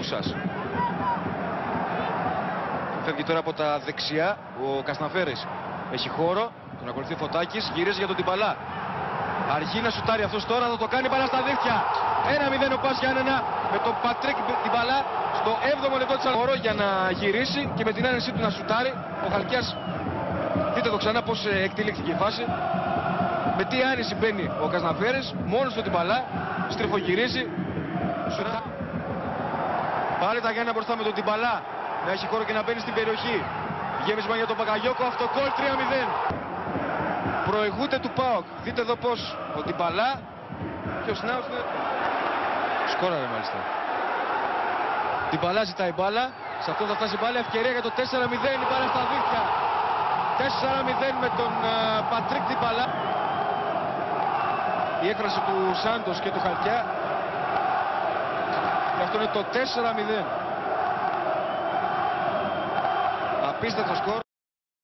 Κούτσας. Φεύγει τώρα από τα δεξιά ο Κασταναφέρης. Έχει χώρο, τον ακολουθεί Φωτάκης, γυρίζει για τον Τιμπαλά. Αργεί να σουτάρει αυτός τώρα, θα το κάνει παρά στα δίχτυα. 1-0 ο Πας Γιάννενα με τον Πατρίκ Τιμπαλά στο 7ο λεπτό της χώρο για να γυρίσει και με την άνεσή του να σουτάρει. Ο Χαλκιάς, δείτε το ξανά πως εκτελήχθηκε η φάση. Με τι άνεση μπαίνει ο Κασταναφέρης, μόνος του Τιμπαλά, στριφογυρίζει. Σουτά. Πάλι τα Γιάννενα μπροστά με τον Τιμπαλά. Να έχει χώρο και να μπαίνει στην περιοχή. Γέμισμα για τον Πακαγιώκο, αυτοκόλ 3-0. Προηγούνται του ΠΑΟΚ. Δείτε εδώ πως ο Τιμπαλά και ο Σνάους σκόραρε μάλιστα. Τιμπαλά ζητάει μπάλα. Σε αυτό θα φτάσει μπάλα. Ευκαιρία για το 4-0. Η μπάλα στα δίχτυα. 4-0 με τον Πατρίκ Τιμπαλά. Η έκφραση του Σάντος και του Χαλκιά. Και αυτό είναι το 4-0. Απίστευτο σκορ.